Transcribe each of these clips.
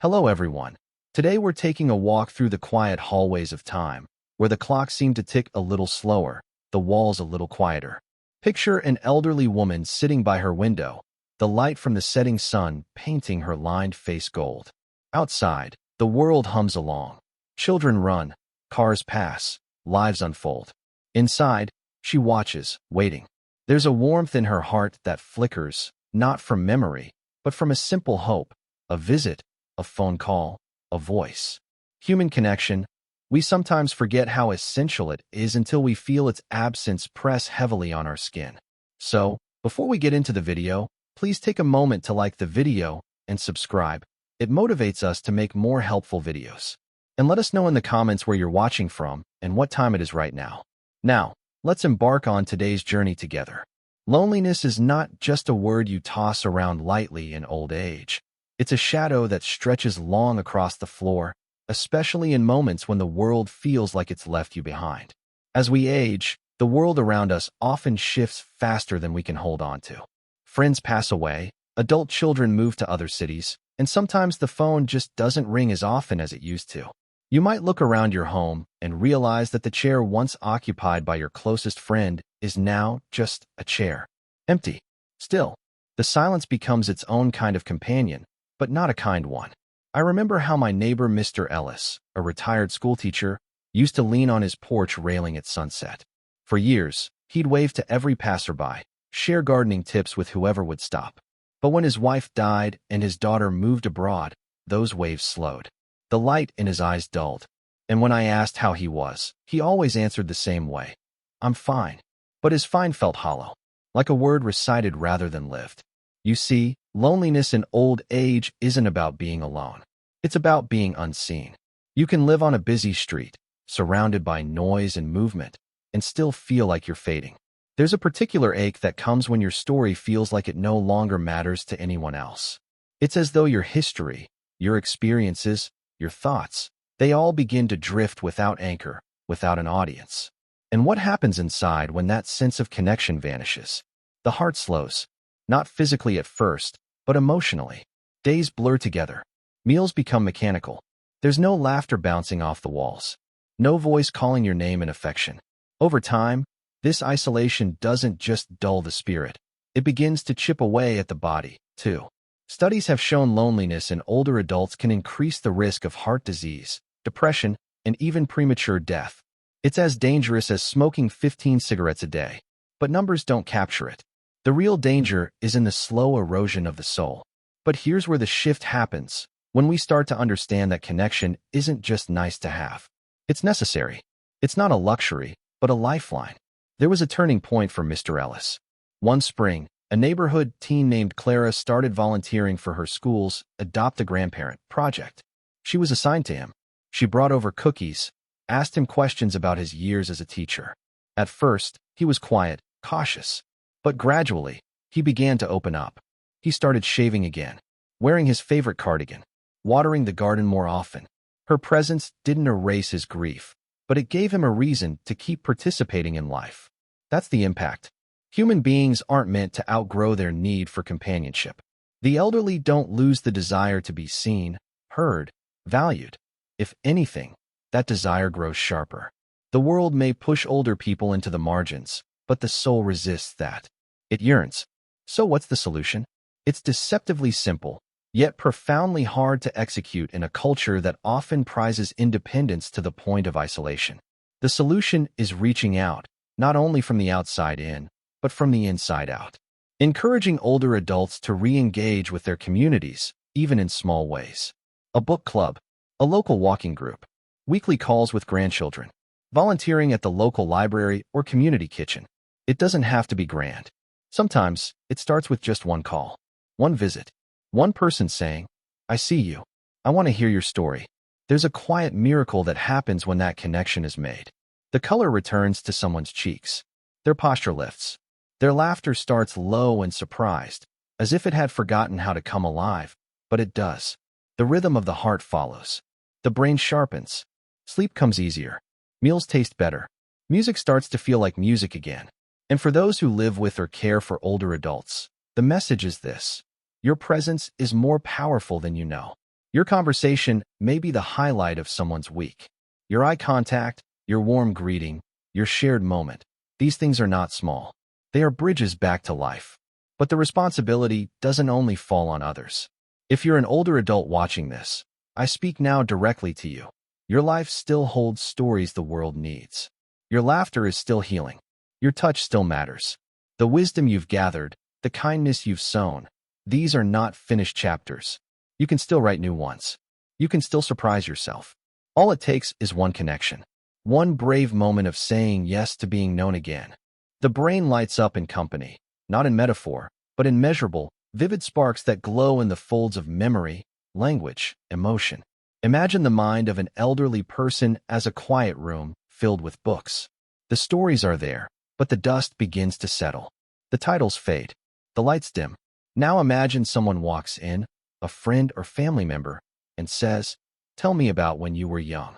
Hello everyone. Today we're taking a walk through the quiet hallways of time, where the clock seemed to tick a little slower, the walls a little quieter. Picture an elderly woman sitting by her window, the light from the setting sun painting her lined face gold. Outside, the world hums along. Children run, cars pass, lives unfold. Inside, she watches, waiting. There's a warmth in her heart that flickers, not from memory, but from a simple hope, a visit, a phone call, a voice. Human connection. We sometimes forget how essential it is until we feel its absence press heavily on our skin. So, before we get into the video, please take a moment to like the video and subscribe. It motivates us to make more helpful videos. And let us know in the comments where you're watching from and what time it is right now. Now, let's embark on today's journey together. Loneliness is not just a word you toss around lightly in old age. It's a shadow that stretches long across the floor, especially in moments when the world feels like it's left you behind. As we age, the world around us often shifts faster than we can hold on to. Friends pass away, adult children move to other cities, and sometimes the phone just doesn't ring as often as it used to. You might look around your home and realize that the chair once occupied by your closest friend is now just a chair. Empty. Still, the silence becomes its own kind of companion, but not a kind one. I remember how my neighbor Mr. Ellis, a retired schoolteacher, used to lean on his porch railing at sunset. For years, he'd wave to every passerby, share gardening tips with whoever would stop. But when his wife died and his daughter moved abroad, those waves slowed. The light in his eyes dulled. And when I asked how he was, he always answered the same way. I'm fine. But his fine felt hollow, like a word recited rather than lived. You see, loneliness in old age isn't about being alone. It's about being unseen. You can live on a busy street, surrounded by noise and movement, and still feel like you're fading. There's a particular ache that comes when your story feels like it no longer matters to anyone else. It's as though your history, your experiences, your thoughts, they all begin to drift without anchor, without an audience. And what happens inside when that sense of connection vanishes? The heart slows. Not physically at first, but emotionally. Days blur together. Meals become mechanical. There's no laughter bouncing off the walls. No voice calling your name in affection. Over time, this isolation doesn't just dull the spirit. It begins to chip away at the body, too. Studies have shown loneliness in older adults can increase the risk of heart disease, depression, and even premature death. It's as dangerous as smoking 15 cigarettes a day. But numbers don't capture it. The real danger is in the slow erosion of the soul. But here's where the shift happens, when we start to understand that connection isn't just nice to have. It's necessary. It's not a luxury, but a lifeline. There was a turning point for Mr. Ellis. One spring, a neighborhood teen named Clara started volunteering for her school's Adopt a Grandparent project. She was assigned to him. She brought over cookies, asked him questions about his years as a teacher. At first, he was quiet, cautious. But gradually, he began to open up. He started shaving again, wearing his favorite cardigan, watering the garden more often. Her presence didn't erase his grief, but it gave him a reason to keep participating in life. That's the impact. Human beings aren't meant to outgrow their need for companionship. The elderly don't lose the desire to be seen, heard, valued. If anything, that desire grows sharper. The world may push older people into the margins, but the soul resists that. It yearns. So what's the solution? It's deceptively simple, yet profoundly hard to execute in a culture that often prizes independence to the point of isolation. The solution is reaching out, not only from the outside in, but from the inside out. Encouraging older adults to re-engage with their communities, even in small ways. A book club, a local walking group, weekly calls with grandchildren, volunteering at the local library or community kitchen. It doesn't have to be grand. Sometimes, it starts with just one call, one visit, one person saying, I see you. I want to hear your story. There's a quiet miracle that happens when that connection is made. The color returns to someone's cheeks. Their posture lifts. Their laughter starts low and surprised, as if it had forgotten how to come alive, but it does. The rhythm of the heart follows. The brain sharpens. Sleep comes easier. Meals taste better. Music starts to feel like music again. And for those who live with or care for older adults, the message is this: your presence is more powerful than you know. Your conversation may be the highlight of someone's week. Your eye contact, your warm greeting, your shared moment. These things are not small. They are bridges back to life. But the responsibility doesn't only fall on others. If you're an older adult watching this, I speak now directly to you. Your life still holds stories the world needs. Your laughter is still healing. Your touch still matters. The wisdom you've gathered, the kindness you've sown, these are not finished chapters. You can still write new ones. You can still surprise yourself. All it takes is one connection. One brave moment of saying yes to being known again. The brain lights up in company, not in metaphor, but in measurable, vivid sparks that glow in the folds of memory, language, emotion. Imagine the mind of an elderly person as a quiet room filled with books. The stories are there, but the dust begins to settle. The titles fade. The lights dim. Now imagine someone walks in, a friend or family member, and says, "Tell me about when you were young."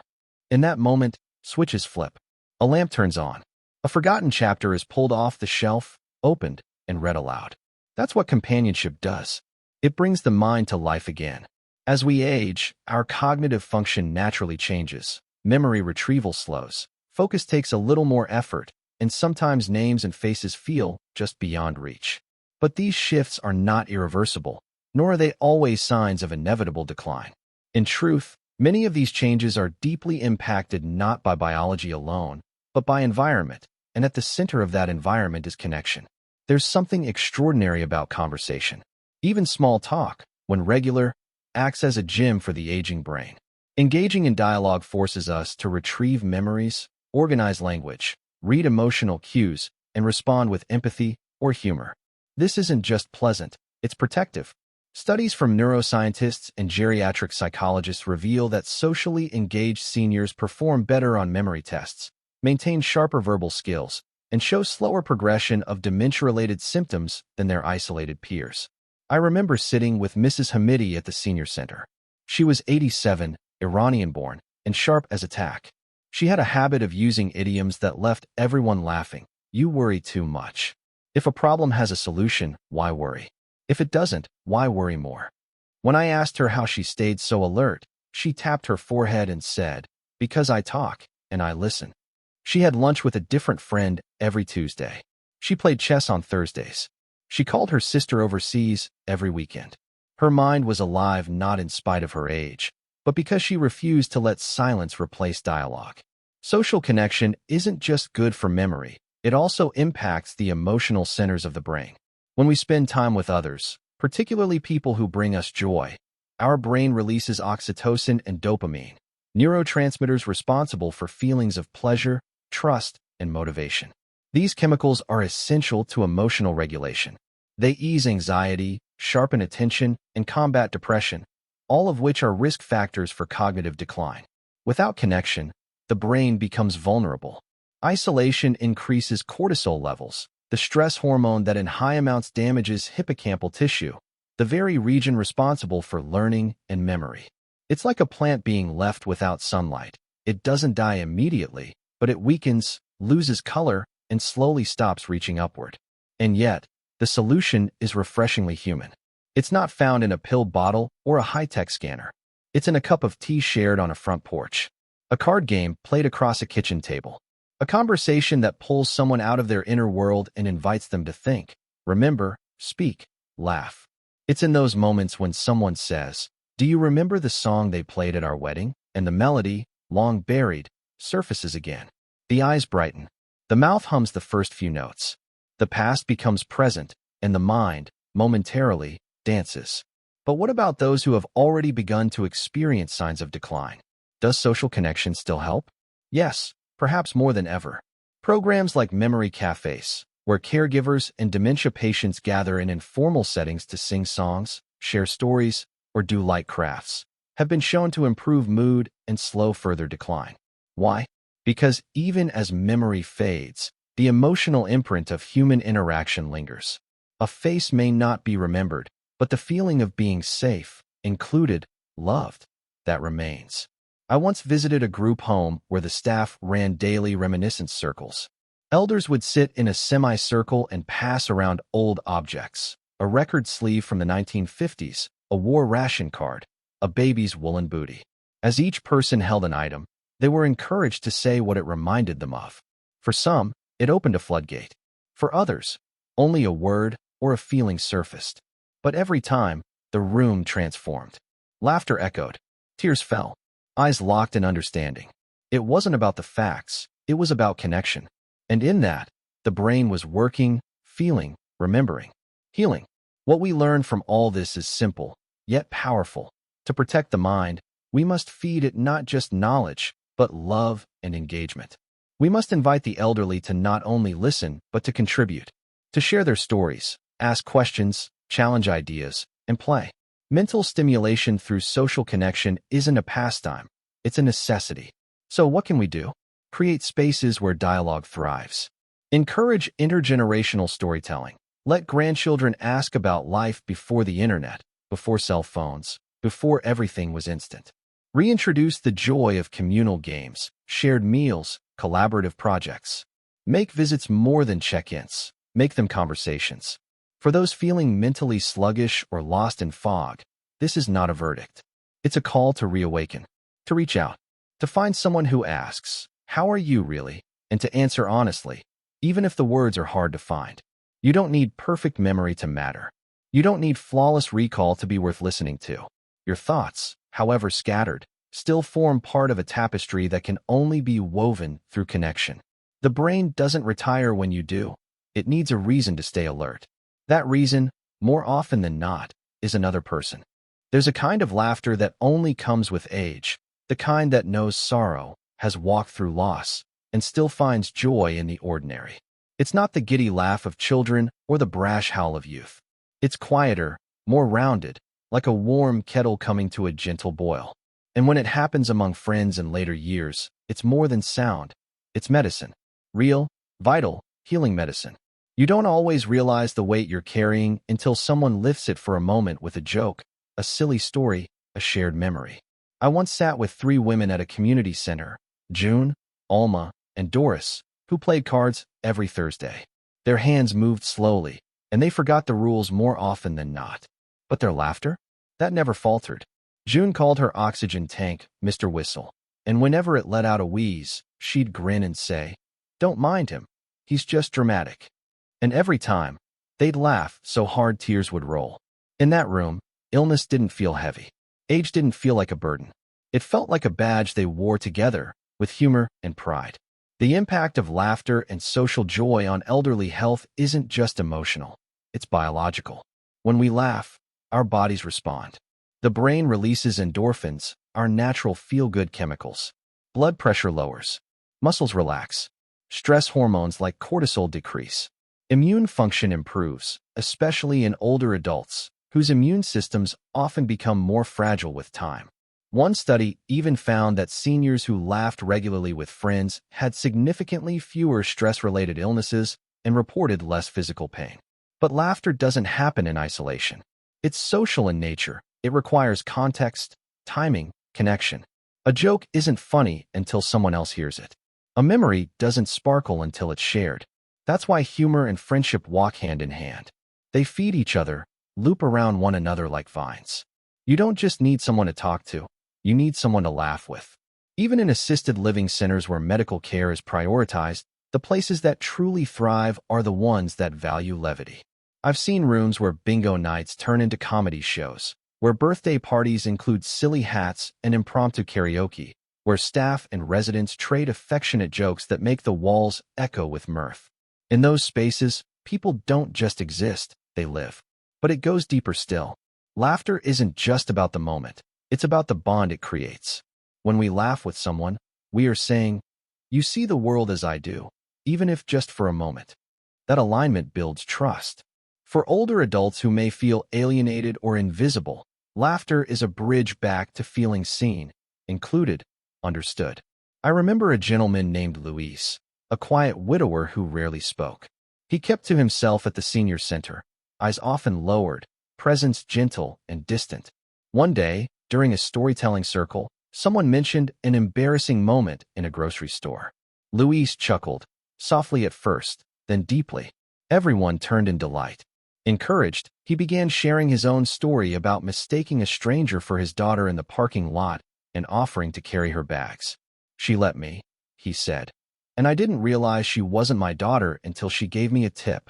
In that moment, switches flip. A lamp turns on. A forgotten chapter is pulled off the shelf, opened, and read aloud. That's what companionship does. It brings the mind to life again. As we age, our cognitive function naturally changes. Memory retrieval slows. Focus takes a little more effort, and sometimes names and faces feel just beyond reach. But these shifts are not irreversible, nor are they always signs of inevitable decline. In truth, many of these changes are deeply impacted not by biology alone, but by environment, and at the center of that environment is connection. There's something extraordinary about conversation. Even small talk, when regular, acts as a gym for the aging brain. Engaging in dialogue forces us to retrieve memories, organize language, read emotional cues, and respond with empathy or humor. This isn't just pleasant, it's protective. Studies from neuroscientists and geriatric psychologists reveal that socially engaged seniors perform better on memory tests, maintain sharper verbal skills, and show slower progression of dementia-related symptoms than their isolated peers. I remember sitting with Mrs. Hamidi at the senior center. She was 87, Iranian-born, and sharp as a tack. She had a habit of using idioms that left everyone laughing. You worry too much. If a problem has a solution, why worry? If it doesn't, why worry more? When I asked her how she stayed so alert, she tapped her forehead and said, "Because I talk, and I listen." She had lunch with a different friend every Tuesday. She played chess on Thursdays. She called her sister overseas every weekend. Her mind was alive not in spite of her age, but because she refused to let silence replace dialogue. Social connection isn't just good for memory, it also impacts the emotional centers of the brain. When we spend time with others, particularly people who bring us joy, our brain releases oxytocin and dopamine, neurotransmitters responsible for feelings of pleasure, trust, and motivation. These chemicals are essential to emotional regulation. They ease anxiety, sharpen attention, and combat depression, all of which are risk factors for cognitive decline. Without connection, the brain becomes vulnerable. Isolation increases cortisol levels, the stress hormone that in high amounts damages hippocampal tissue, the very region responsible for learning and memory. It's like a plant being left without sunlight. It doesn't die immediately, but it weakens, loses color, and slowly stops reaching upward. And yet, the solution is refreshingly human. It's not found in a pill bottle or a high-tech scanner. It's in a cup of tea shared on a front porch, a card game played across a kitchen table, a conversation that pulls someone out of their inner world and invites them to think, remember, speak, laugh. It's in those moments when someone says, "Do you remember the song they played at our wedding?" And the melody, long buried, surfaces again. The eyes brighten. The mouth hums the first few notes. The past becomes present, and the mind, momentarily, dances. But what about those who have already begun to experience signs of decline? Does social connection still help? Yes, perhaps more than ever. Programs like memory cafes, where caregivers and dementia patients gather in informal settings to sing songs, share stories, or do light crafts, have been shown to improve mood and slow further decline. Why? Because even as memory fades, the emotional imprint of human interaction lingers. A face may not be remembered, but the feeling of being safe, included, loved, that remains. I once visited a group home where the staff ran daily reminiscence circles. Elders would sit in a semicircle and pass around old objects, a record sleeve from the 1950s, a war ration card, a baby's woolen booty. As each person held an item, they were encouraged to say what it reminded them of. For some, it opened a floodgate. For others, only a word or a feeling surfaced. But every time, the room transformed. Laughter echoed. Tears fell. Eyes locked in understanding. It wasn't about the facts, it was about connection. And in that, the brain was working, feeling, remembering, healing. What we learn from all this is simple, yet powerful. To protect the mind, we must feed it not just knowledge, but love and engagement. We must invite the elderly to not only listen, but to contribute, to share their stories, ask questions, challenge ideas, and play. Mental stimulation through social connection isn't a pastime, it's a necessity. So what can we do? Create spaces where dialogue thrives. Encourage intergenerational storytelling. Let grandchildren ask about life before the internet, before cell phones, before everything was instant. Reintroduce the joy of communal games, shared meals, collaborative projects. Make visits more than check-ins. Make them conversations. For those feeling mentally sluggish or lost in fog, this is not a verdict. It's a call to reawaken, to reach out, to find someone who asks, "How are you really?" and to answer honestly, even if the words are hard to find. You don't need perfect memory to matter. You don't need flawless recall to be worth listening to. Your thoughts, however scattered, still form part of a tapestry that can only be woven through connection. The brain doesn't retire when you do. It needs a reason to stay alert. That reason, more often than not, is another person. There's a kind of laughter that only comes with age, the kind that knows sorrow, has walked through loss, and still finds joy in the ordinary. It's not the giddy laugh of children or the brash howl of youth. It's quieter, more rounded, like a warm kettle coming to a gentle boil. And when it happens among friends in later years, it's more than sound. It's medicine. Real, vital, healing medicine. You don't always realize the weight you're carrying until someone lifts it for a moment with a joke, a silly story, a shared memory. I once sat with 3 women at a community center, June, Alma, and Doris, who played cards every Thursday. Their hands moved slowly, and they forgot the rules more often than not. But their laughter? That never faltered. June called her oxygen tank Mr. Whistle, and whenever it let out a wheeze, she'd grin and say, "Don't mind him. He's just dramatic." And every time, they'd laugh so hard tears would roll. In that room, illness didn't feel heavy. Age didn't feel like a burden. It felt like a badge they wore together, with humor and pride. The impact of laughter and social joy on elderly health isn't just emotional. It's biological. When we laugh, our bodies respond. The brain releases endorphins, our natural feel-good chemicals. Blood pressure lowers. Muscles relax. Stress hormones like cortisol decrease. Immune function improves, especially in older adults, whose immune systems often become more fragile with time. One study even found that seniors who laughed regularly with friends had significantly fewer stress-related illnesses and reported less physical pain. But laughter doesn't happen in isolation. It's social in nature. It requires context, timing, connection. A joke isn't funny until someone else hears it. A memory doesn't sparkle until it's shared. That's why humor and friendship walk hand in hand. They feed each other, loop around one another like vines. You don't just need someone to talk to, you need someone to laugh with. Even in assisted living centers where medical care is prioritized, the places that truly thrive are the ones that value levity. I've seen rooms where bingo nights turn into comedy shows, where birthday parties include silly hats and impromptu karaoke, where staff and residents trade affectionate jokes that make the walls echo with mirth. In those spaces, people don't just exist, they live. But it goes deeper still. Laughter isn't just about the moment, it's about the bond it creates. When we laugh with someone, we are saying, "You see the world as I do," even if just for a moment. That alignment builds trust. For older adults who may feel alienated or invisible, laughter is a bridge back to feeling seen, included, understood. I remember a gentleman named Luis, a quiet widower who rarely spoke. He kept to himself at the senior center, eyes often lowered, presence gentle and distant. One day, during a storytelling circle, someone mentioned an embarrassing moment in a grocery store. Luis chuckled, softly at first, then deeply. Everyone turned in delight. Encouraged, he began sharing his own story about mistaking a stranger for his daughter in the parking lot and offering to carry her bags. "She let me," he said, "and I didn't realize she wasn't my daughter until she gave me a tip."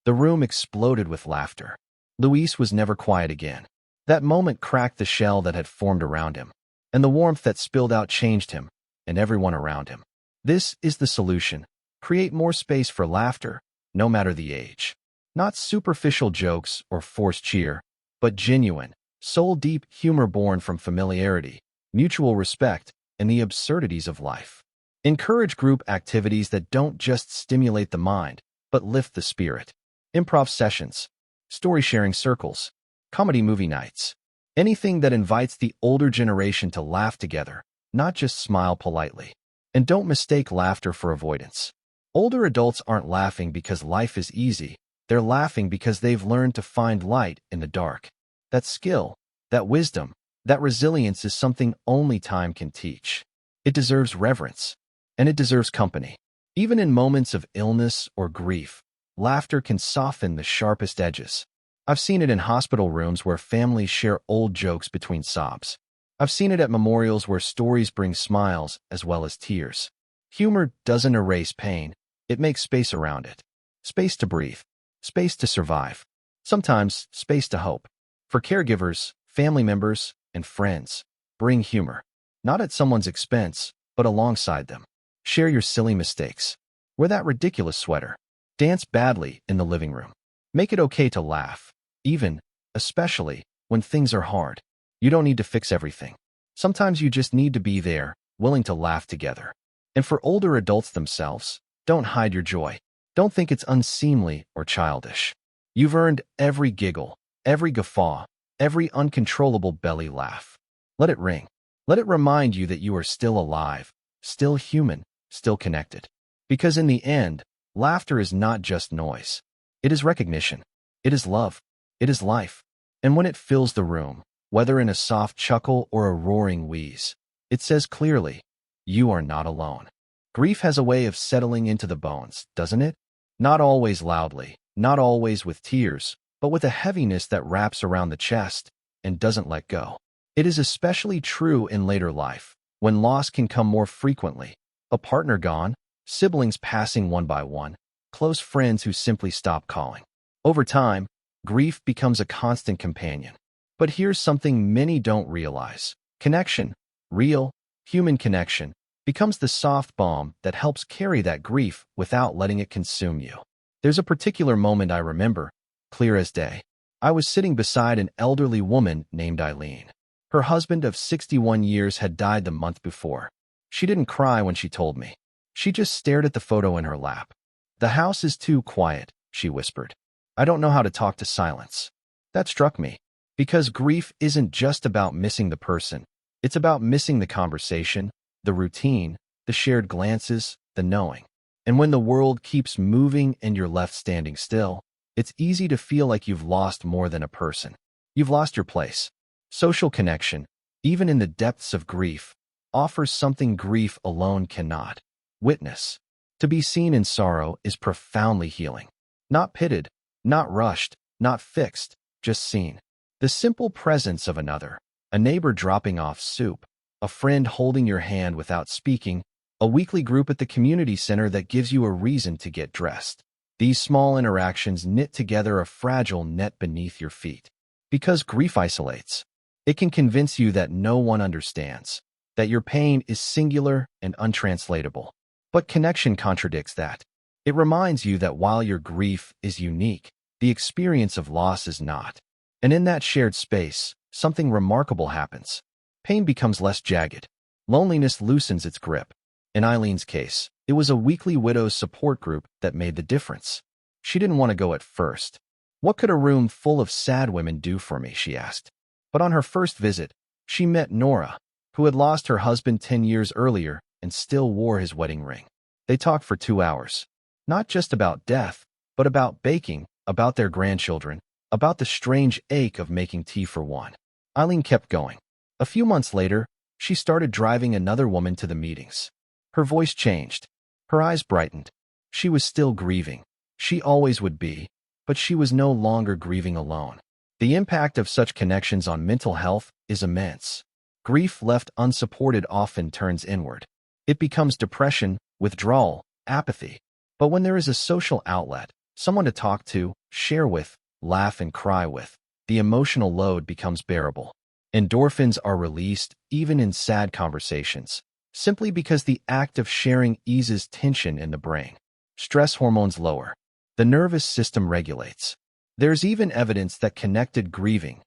The room exploded with laughter. Luis was never quiet again. That moment cracked the shell that had formed around him, and the warmth that spilled out changed him and everyone around him. This is the solution. Create more space for laughter, no matter the age. Not superficial jokes or forced cheer, but genuine, soul-deep humor born from familiarity, mutual respect, and the absurdities of life. Encourage group activities that don't just stimulate the mind, but lift the spirit. Improv sessions, story-sharing circles, comedy movie nights. Anything that invites the older generation to laugh together, not just smile politely. And don't mistake laughter for avoidance. Older adults aren't laughing because life is easy. They're laughing because they've learned to find light in the dark. That skill, that wisdom, that resilience is something only time can teach. It deserves reverence, and it deserves company. Even in moments of illness or grief, laughter can soften the sharpest edges. I've seen it in hospital rooms where families share old jokes between sobs. I've seen it at memorials where stories bring smiles as well as tears. Humor doesn't erase pain, it makes space around it. Space to breathe. Space to survive. Sometimes space to hope. For caregivers, family members, and friends, bring humor. Not at someone's expense, but alongside them. Share your silly mistakes. Wear that ridiculous sweater. Dance badly in the living room. Make it okay to laugh, even, especially, when things are hard. You don't need to fix everything. Sometimes you just need to be there, willing to laugh together. And for older adults themselves, don't hide your joy. Don't think it's unseemly or childish. You've earned every giggle, every guffaw, every uncontrollable belly laugh. Let it ring. Let it remind you that you are still alive, still human, still connected. Because in the end, laughter is not just noise. It is recognition. It is love. It is life. And when it fills the room, whether in a soft chuckle or a roaring wheeze, it says clearly, you are not alone. Grief has a way of settling into the bones, doesn't it? Not always loudly, not always with tears, but with a heaviness that wraps around the chest and doesn't let go. It is especially true in later life, when loss can come more frequently. A partner gone, siblings passing one by one, close friends who simply stop calling. Over time, grief becomes a constant companion. But here's something many don't realize. Connection, real, human connection, becomes the soft balm that helps carry that grief without letting it consume you. There's a particular moment I remember, clear as day. I was sitting beside an elderly woman named Eileen. Her husband of 61 years had died the month before. She didn't cry when she told me. She just stared at the photo in her lap. "The house is too quiet," she whispered. "I don't know how to talk to silence." That struck me, because grief isn't just about missing the person. It's about missing the conversation, the routine, the shared glances, the knowing. And when the world keeps moving and you're left standing still, it's easy to feel like you've lost more than a person. You've lost your place. Social connection, even in the depths of grief, offers something grief alone cannot. Witness. To be seen in sorrow is profoundly healing. Not pitted, not rushed, not fixed, just seen. The simple presence of another, a neighbor dropping off soup, a friend holding your hand without speaking, a weekly group at the community center that gives you a reason to get dressed. These small interactions knit together a fragile net beneath your feet. Because grief isolates. It can convince you that no one understands, that your pain is singular and untranslatable. But connection contradicts that. It reminds you that while your grief is unique, the experience of loss is not. And in that shared space, something remarkable happens. Pain becomes less jagged. Loneliness loosens its grip. In Eileen's case, it was a weekly widows support group that made the difference. She didn't want to go at first. What could a room full of sad women do for me, she asked. But on her first visit, she met Nora, who had lost her husband 10 years earlier and still wore his wedding ring. They talked for 2 hours, not just about death, but about baking, about their grandchildren, about the strange ache of making tea for one. Eileen kept going. A few months later, she started driving another woman to the meetings. Her voice changed. Her eyes brightened. She was still grieving. She always would be. but she was no longer grieving alone. The impact of such connections on mental health is immense. Grief left unsupported often turns inward. It becomes depression, withdrawal, apathy. But when there is a social outlet, someone to talk to, share with, laugh and cry with, the emotional load becomes bearable. Endorphins are released, even in sad conversations, simply because the act of sharing eases tension in the brain. Stress hormones lower. The nervous system regulates. There's even evidence that connected grieving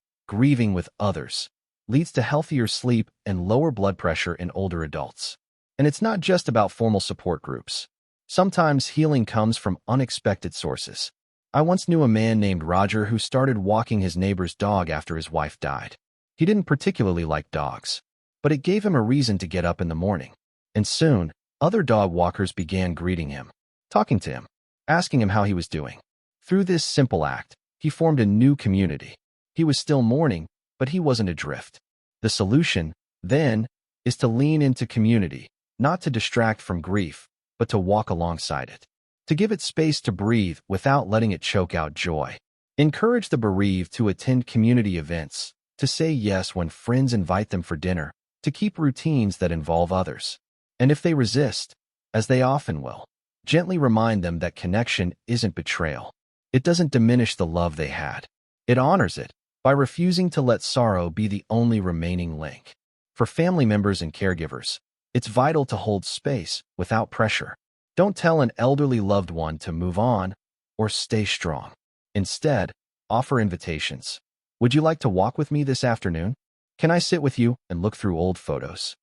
with others, leads to healthier sleep and lower blood pressure in older adults. And it's not just about formal support groups. Sometimes healing comes from unexpected sources. I once knew a man named Roger who started walking his neighbor's dog after his wife died. He didn't particularly like dogs, but it gave him a reason to get up in the morning. And soon, other dog walkers began greeting him, talking to him, asking him how he was doing. Through this simple act, he formed a new community. He was still mourning, but he wasn't adrift. The solution, then, is to lean into community, not to distract from grief, but to walk alongside it. To give it space to breathe without letting it choke out joy. Encourage the bereaved to attend community events, to say yes when friends invite them for dinner, to keep routines that involve others. And if they resist, as they often will, gently remind them that connection isn't betrayal. It doesn't diminish the love they had. It honors it by refusing to let sorrow be the only remaining link. For family members and caregivers, it's vital to hold space without pressure. Don't tell an elderly loved one to move on or stay strong. Instead, offer invitations. Would you like to walk with me this afternoon? Can I sit with you and look through old photos?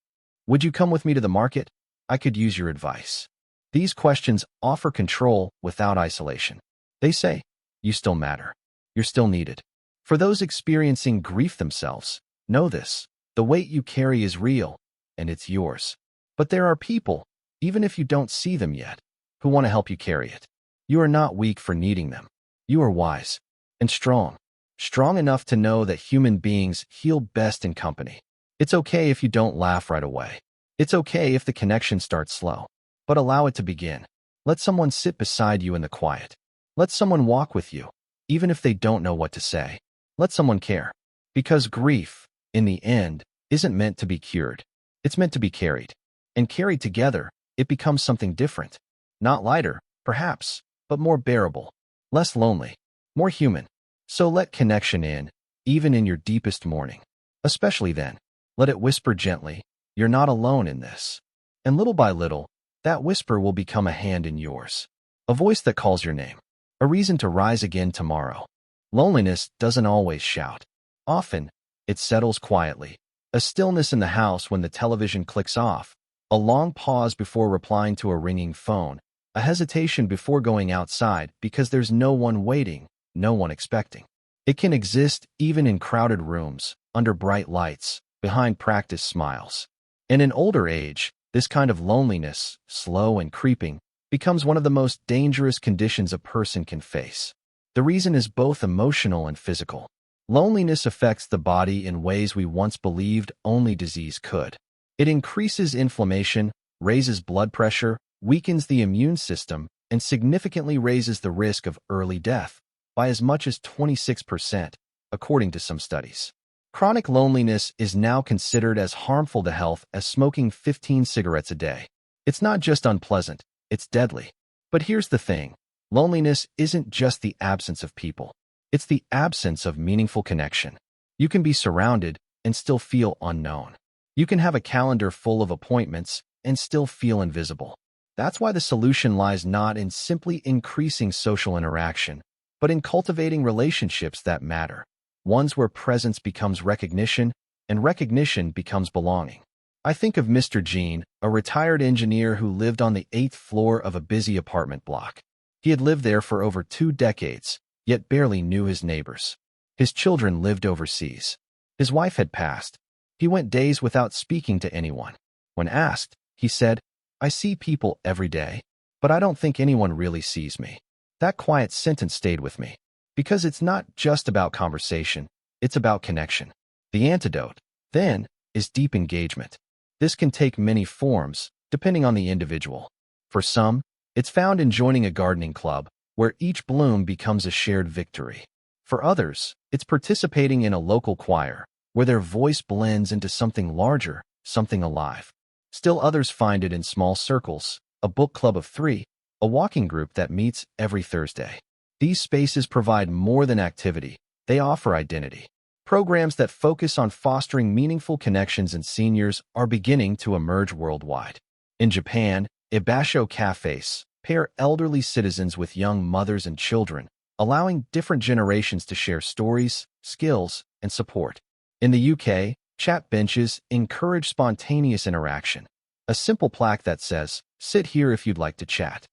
Would you come with me to the market? I could use your advice. These questions offer control without isolation. They say, you still matter. You're still needed. For those experiencing grief themselves, know this. The weight you carry is real, and it's yours. But there are people, even if you don't see them yet, who want to help you carry it. You are not weak for needing them. You are wise and strong. Strong enough to know that human beings heal best in company. It's okay if you don't laugh right away. It's okay if the connection starts slow. But allow it to begin. Let someone sit beside you in the quiet. Let someone walk with you, even if they don't know what to say. Let someone care. Because grief, in the end, isn't meant to be cured. It's meant to be carried. And carried together, it becomes something different. Not lighter, perhaps, but more bearable. Less lonely. More human. So let connection in, even in your deepest mourning. Especially then, let it whisper gently, you're not alone in this. And little by little, that whisper will become a hand in yours. A voice that calls your name. A reason to rise again tomorrow. Loneliness doesn't always shout. Often, it settles quietly. A stillness in the house when the television clicks off. A long pause before replying to a ringing phone. A hesitation before going outside because there's no one waiting, no one expecting. It can exist even in crowded rooms, under bright lights, behind practiced smiles. And in older age, this kind of loneliness, slow and creeping, becomes one of the most dangerous conditions a person can face. The reason is both emotional and physical. Loneliness affects the body in ways we once believed only disease could. It increases inflammation, raises blood pressure, weakens the immune system, and significantly raises the risk of early death by as much as 26%, according to some studies. Chronic loneliness is now considered as harmful to health as smoking 15 cigarettes a day. It's not just unpleasant, it's deadly. But here's the thing. Loneliness isn't just the absence of people. It's the absence of meaningful connection. You can be surrounded and still feel unknown. You can have a calendar full of appointments and still feel invisible. That's why the solution lies not in simply increasing social interaction, but in cultivating relationships that matter. Ones where presence becomes recognition and recognition becomes belonging. I think of Mr. Jean, a retired engineer who lived on the 8th floor of a busy apartment block. He had lived there for over 2 decades, yet barely knew his neighbors. His children lived overseas. His wife had passed. He went days without speaking to anyone. When asked, he said, I see people every day, but I don't think anyone really sees me. That quiet sentence stayed with me, because it's not just about conversation, it's about connection. The antidote, then, is deep engagement. This can take many forms, depending on the individual. For some, it's found in joining a gardening club, where each bloom becomes a shared victory. For others, it's participating in a local choir, where their voice blends into something larger, something alive. Still others find it in small circles, a book club of 3, a walking group that meets every Thursday. These spaces provide more than activity, they offer identity. Programs that focus on fostering meaningful connections in seniors are beginning to emerge worldwide. In Japan, ibasho cafes pair elderly citizens with young mothers and children, allowing different generations to share stories, skills, and support. In the UK, chat benches encourage spontaneous interaction. A simple plaque that says, "Sit here if you'd like to chat."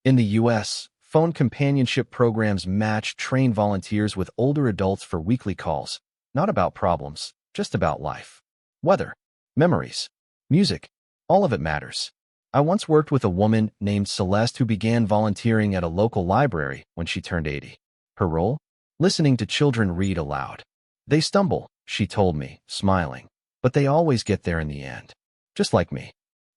In the US, phone companionship programs match trained volunteers with older adults for weekly calls, not about problems, just about life. Weather, memories, music, all of it matters. I once worked with a woman named Celeste who began volunteering at a local library when she turned 80. Her role? Listening to children read aloud. They stumble, she told me, smiling, but they always get there in the end. Just like me.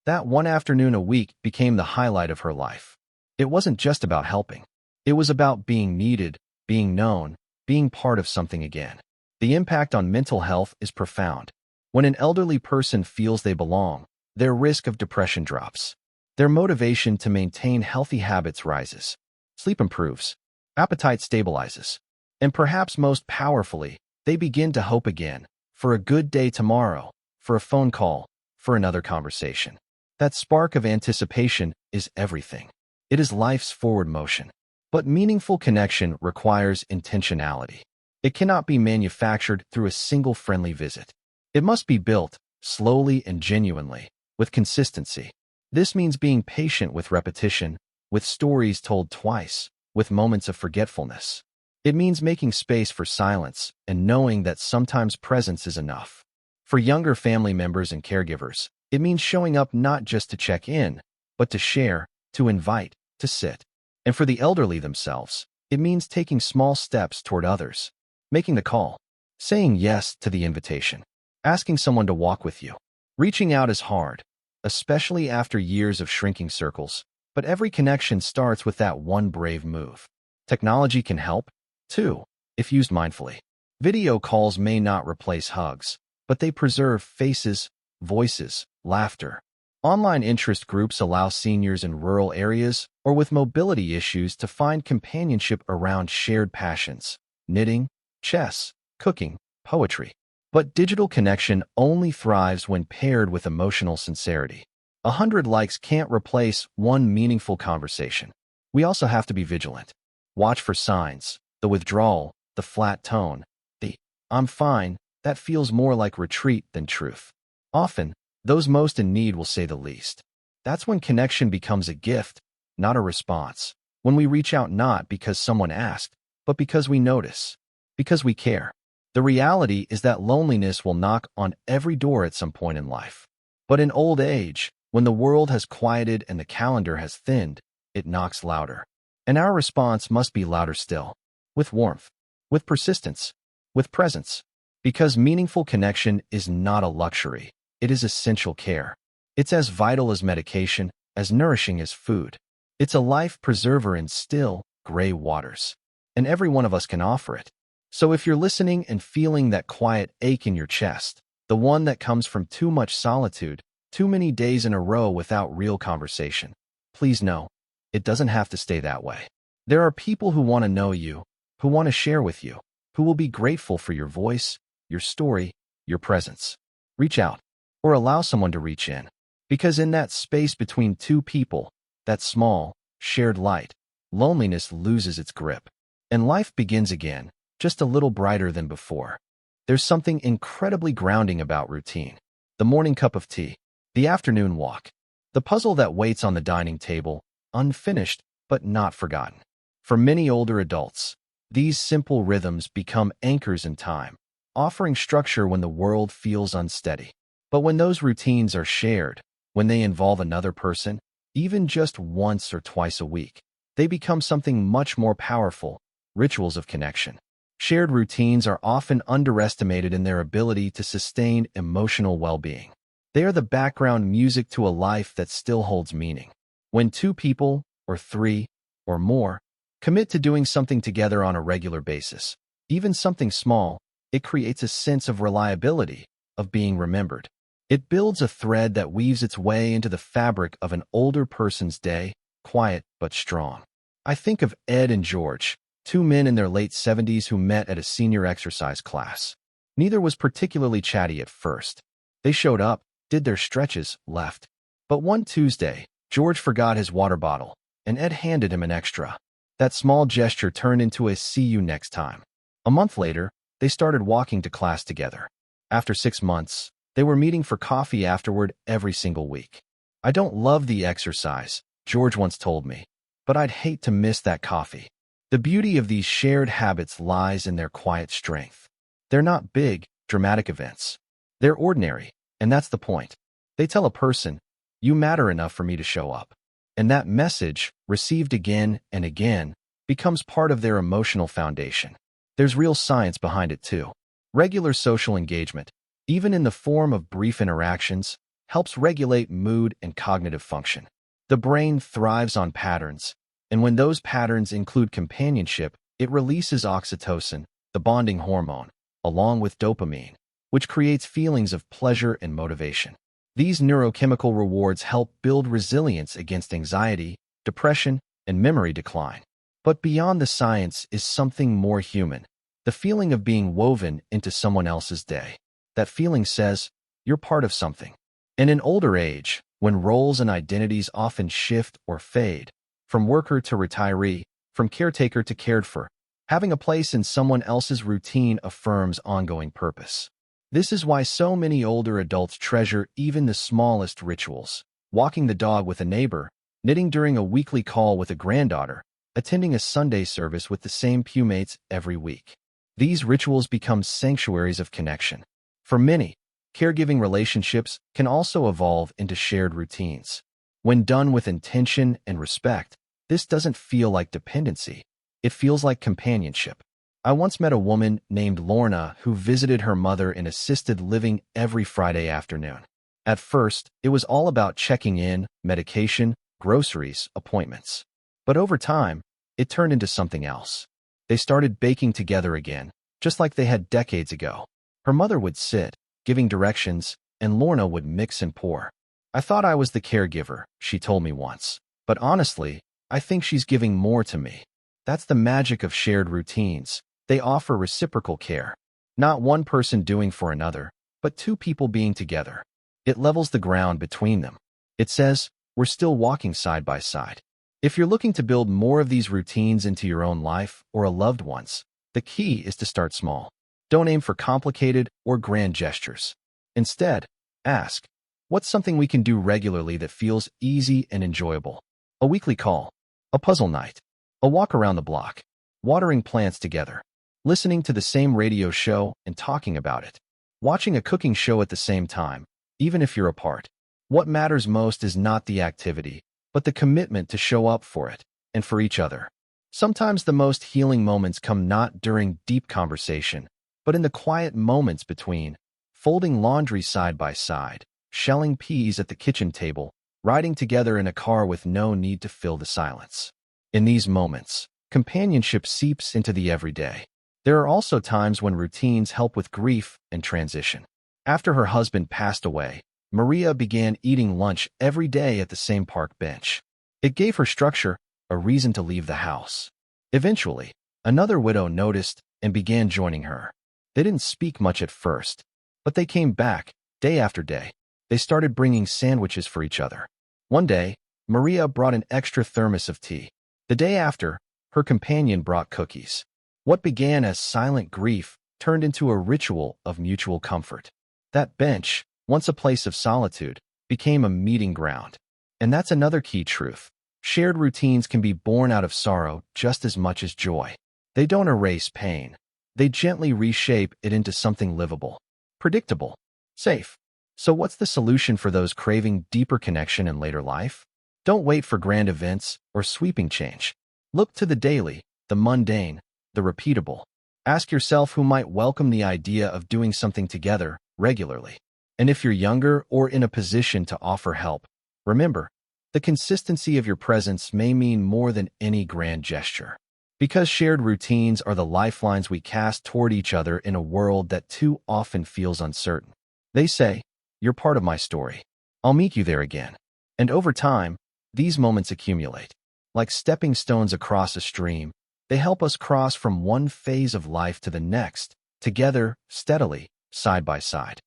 That one afternoon a week became the highlight of her life. It wasn't just about helping. It was about being needed, being known, being part of something again. The impact on mental health is profound. When an elderly person feels they belong, their risk of depression drops. Their motivation to maintain healthy habits rises. Sleep improves. Appetite stabilizes. And perhaps most powerfully, they begin to hope again, for a good day tomorrow, for a phone call, for another conversation. That spark of anticipation is everything. It is life's forward motion. But meaningful connection requires intentionality. It cannot be manufactured through a single friendly visit. It must be built, slowly and genuinely, with consistency. This means being patient with repetition, with stories told twice, with moments of forgetfulness. It means making space for silence and knowing that sometimes presence is enough. For younger family members and caregivers, it means showing up not just to check in, but to share, to invite, to sit. And for the elderly themselves, it means taking small steps toward others, making the call, saying yes to the invitation, asking someone to walk with you. Reaching out is hard, especially after years of shrinking circles, but every connection starts with that one brave move. Technology can help, too, if used mindfully. Video calls may not replace hugs, but they preserve faces, voices, laughter. Online interest groups allow seniors in rural areas or with mobility issues to find companionship around shared passions: knitting, chess, cooking, poetry. But digital connection only thrives when paired with emotional sincerity. 100 likes can't replace one meaningful conversation. We also have to be vigilant. Watch for signs, the withdrawal, the flat tone, the "I'm fine," that feels more like retreat than truth. Often, those most in need will say the least. That's when connection becomes a gift, not a response. When we reach out not because someone asked, but because we notice, because we care. The reality is that loneliness will knock on every door at some point in life. But in old age, when the world has quieted and the calendar has thinned, it knocks louder. And our response must be louder still, with warmth, with persistence, with presence. Because meaningful connection is not a luxury, it is essential care. It's as vital as medication, as nourishing as food. It's a life preserver in still, gray waters. And every one of us can offer it. So if you're listening and feeling that quiet ache in your chest, the one that comes from too much solitude, too many days in a row without real conversation, please know, it doesn't have to stay that way. There are people who want to know you, who want to share with you, who will be grateful for your voice, your story, your presence. Reach out, or allow someone to reach in. Because in that space between two people, that small, shared light, loneliness loses its grip. And life begins again, just a little brighter than before. There's something incredibly grounding about routine. The morning cup of tea, the afternoon walk, the puzzle that waits on the dining table, unfinished but not forgotten. For many older adults, these simple rhythms become anchors in time, offering structure when the world feels unsteady. But when those routines are shared, when they involve another person, even just once or twice a week, they become something much more powerful: rituals of connection. Shared routines are often underestimated in their ability to sustain emotional well-being. They are the background music to a life that still holds meaning. When two people, or three, or more, Commit to doing something together on a regular basis. Even something small, it creates a sense of reliability, of being remembered. It builds a thread that weaves its way into the fabric of an older person's day, quiet but strong. I think of Ed and George, two men in their late 70s who met at a senior exercise class. Neither was particularly chatty at first. They showed up, did their stretches, left. But one Tuesday, George forgot his water bottle, and Ed handed him an extra. That small gesture turned into a "see you next time." A month later, they started walking to class together. After 6 months, they were meeting for coffee afterward every single week. "I don't love the exercise," George once told me, "but I'd hate to miss that coffee." The beauty of these shared habits lies in their quiet strength. They're not big, dramatic events. They're ordinary, and that's the point. They tell a person, "You matter enough for me to show up." And that message, received again and again, becomes part of their emotional foundation. There's real science behind it too. Regular social engagement, even in the form of brief interactions, helps regulate mood and cognitive function. The brain thrives on patterns, and when those patterns include companionship, it releases oxytocin, the bonding hormone, along with dopamine, which creates feelings of pleasure and motivation. These neurochemical rewards help build resilience against anxiety, depression, and memory decline. But beyond the science is something more human, the feeling of being woven into someone else's day. That feeling says, you're part of something. And in older age, when roles and identities often shift or fade, from worker to retiree, from caretaker to cared for, having a place in someone else's routine affirms ongoing purpose. This is why so many older adults treasure even the smallest rituals: walking the dog with a neighbor, knitting during a weekly call with a granddaughter, attending a Sunday service with the same pewmates every week. These rituals become sanctuaries of connection. For many, caregiving relationships can also evolve into shared routines. When done with intention and respect, this doesn't feel like dependency. It feels like companionship. I once met a woman named Lorna who visited her mother in assisted living every Friday afternoon. At first, it was all about checking in, medication, groceries, appointments. But over time, it turned into something else. They started baking together again, just like they had decades ago. Her mother would sit, giving directions, and Lorna would mix and pour. "I thought I was the caregiver," she told me once. "But honestly, I think she's giving more to me." That's the magic of shared routines. They offer reciprocal care. Not one person doing for another, but two people being together. It levels the ground between them. It says, we're still walking side by side. If you're looking to build more of these routines into your own life or a loved one's, the key is to start small. Don't aim for complicated or grand gestures. Instead, ask, what's something we can do regularly that feels easy and enjoyable? A weekly call, a puzzle night, a walk around the block, watering plants together, listening to the same radio show and talking about it, watching a cooking show at the same time, even if you're apart. What matters most is not the activity, but the commitment to show up for it and for each other. Sometimes the most healing moments come not during deep conversation, but in the quiet moments between folding laundry side by side, shelling peas at the kitchen table, riding together in a car with no need to fill the silence. In these moments, companionship seeps into the everyday. There are also times when routines help with grief and transition. After her husband passed away, Maria began eating lunch every day at the same park bench. It gave her structure, a reason to leave the house. Eventually, another widow noticed and began joining her. They didn't speak much at first, but they came back, day after day. They started bringing sandwiches for each other. One day, Maria brought an extra thermos of tea. The day after, her companion brought cookies. What began as silent grief turned into a ritual of mutual comfort. That bench, once a place of solitude, became a meeting ground. And that's another key truth. Shared routines can be born out of sorrow just as much as joy. They don't erase pain. They gently reshape it into something livable, predictable, safe. So what's the solution for those craving deeper connection in later life? Don't wait for grand events or sweeping change. Look to the daily, the mundane, the repeatable. Ask yourself who might welcome the idea of doing something together regularly. And if you're younger or in a position to offer help, remember, the consistency of your presence may mean more than any grand gesture. Because shared routines are the lifelines we cast toward each other in a world that too often feels uncertain. They say, "You're part of my story. I'll meet you there again." And over time, these moments accumulate. Like stepping stones across a stream, they help us cross from one phase of life to the next, together, steadily, side by side.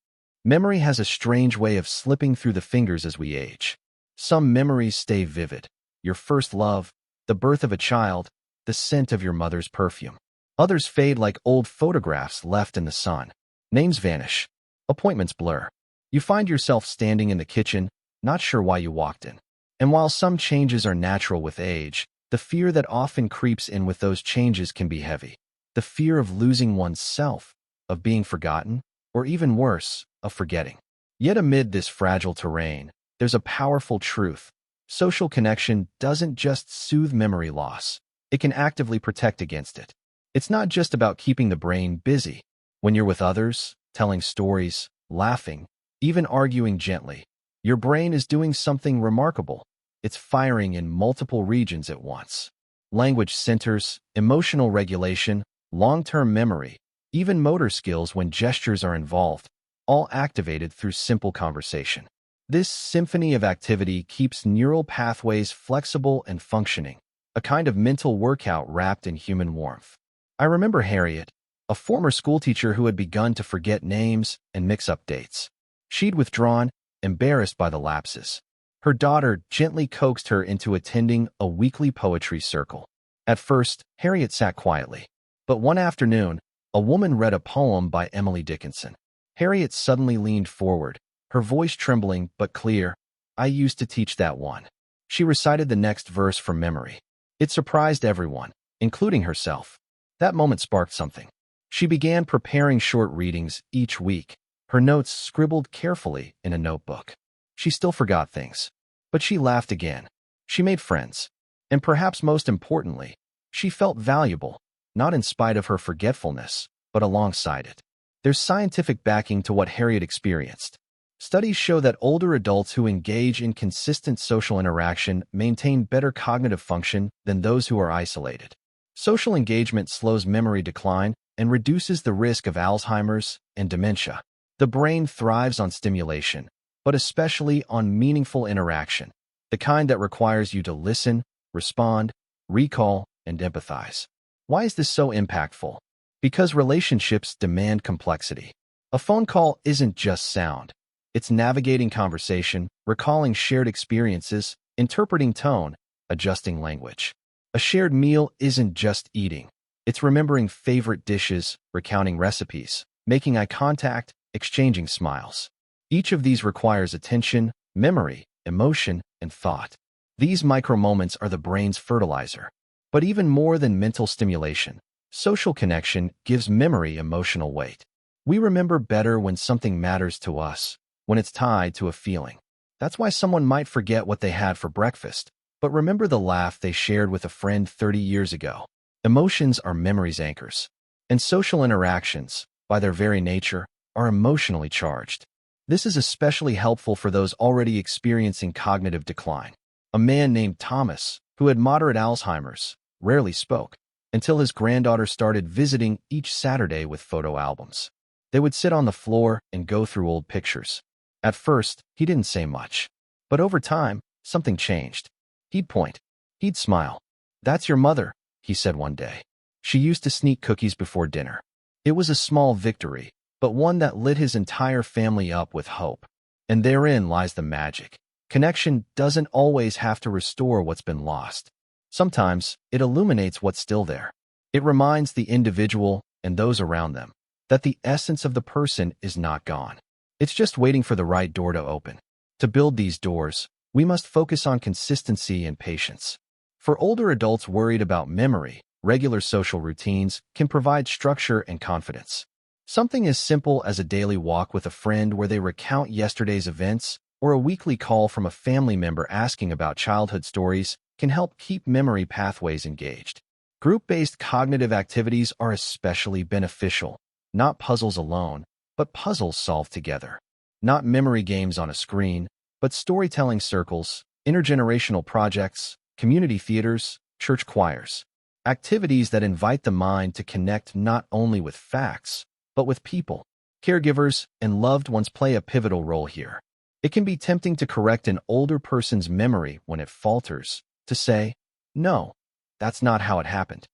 Memory has a strange way of slipping through the fingers as we age. Some memories stay vivid. Your first love, the birth of a child, the scent of your mother's perfume. Others fade like old photographs left in the sun. Names vanish. Appointments blur. You find yourself standing in the kitchen, not sure why you walked in. And while some changes are natural with age, the fear that often creeps in with those changes can be heavy. The fear of losing oneself, of being forgotten, or even worse, of forgetting. Yet amid this fragile terrain, there's a powerful truth. Social connection doesn't just soothe memory loss. It can actively protect against it. It's not just about keeping the brain busy. When you're with others, telling stories, laughing, even arguing gently, your brain is doing something remarkable. It's firing in multiple regions at once. Language centers, emotional regulation, long-term memory, even motor skills when gestures are involved, all activated through simple conversation. This symphony of activity keeps neural pathways flexible and functioning, a kind of mental workout wrapped in human warmth. I remember Harriet, a former schoolteacher who had begun to forget names and mix up dates. She'd withdrawn, embarrassed by the lapses. Her daughter gently coaxed her into attending a weekly poetry circle. At first, Harriet sat quietly. But one afternoon, a woman read a poem by Emily Dickinson. Harriet suddenly leaned forward, her voice trembling but clear. "I used to teach that one." She recited the next verse from memory. It surprised everyone, including herself. That moment sparked something. She began preparing short readings each week, her notes scribbled carefully in a notebook. She still forgot things, but she laughed again. She made friends. And perhaps most importantly, she felt valuable, not in spite of her forgetfulness, but alongside it. There's scientific backing to what Harriet experienced. Studies show that older adults who engage in consistent social interaction maintain better cognitive function than those who are isolated. Social engagement slows memory decline and reduces the risk of Alzheimer's and dementia. The brain thrives on stimulation, but especially on meaningful interaction, the kind that requires you to listen, respond, recall, and empathize. Why is this so impactful? Because relationships demand complexity. A phone call isn't just sound. It's navigating conversation, recalling shared experiences, interpreting tone, adjusting language. A shared meal isn't just eating. It's remembering favorite dishes, recounting recipes, making eye contact, exchanging smiles. Each of these requires attention, memory, emotion, and thought. These micro-moments are the brain's fertilizer. But even more than mental stimulation, social connection gives memory emotional weight. We remember better when something matters to us, when it's tied to a feeling. That's why someone might forget what they had for breakfast, but remember the laugh they shared with a friend 30 years ago. Emotions are memory's anchors. And social interactions, by their very nature, are emotionally charged. This is especially helpful for those already experiencing cognitive decline. A man named Thomas, who had moderate Alzheimer's, rarely spoke, until his granddaughter started visiting each Saturday with photo albums. They would sit on the floor and go through old pictures. At first, he didn't say much. But over time, something changed. He'd point. He'd smile. "That's your mother," he said one day. "She used to sneak cookies before dinner." It was a small victory, but one that lit his entire family up with hope. And therein lies the magic. Connection doesn't always have to restore what's been lost. Sometimes, it illuminates what's still there. It reminds the individual and those around them that the essence of the person is not gone. It's just waiting for the right door to open. To build these doors, we must focus on consistency and patience. For older adults worried about memory, regular social routines can provide structure and confidence. Something as simple as a daily walk with a friend where they recount yesterday's events, or a weekly call from a family member asking about childhood stories, can help keep memory pathways engaged. Group-based cognitive activities are especially beneficial. Not puzzles alone, but puzzles solved together. Not memory games on a screen, but storytelling circles, intergenerational projects, community theaters, church choirs. Activities that invite the mind to connect not only with facts, but with people. Caregivers and loved ones play a pivotal role here. It can be tempting to correct an older person's memory when it falters, to say, "No, that's not how it happened."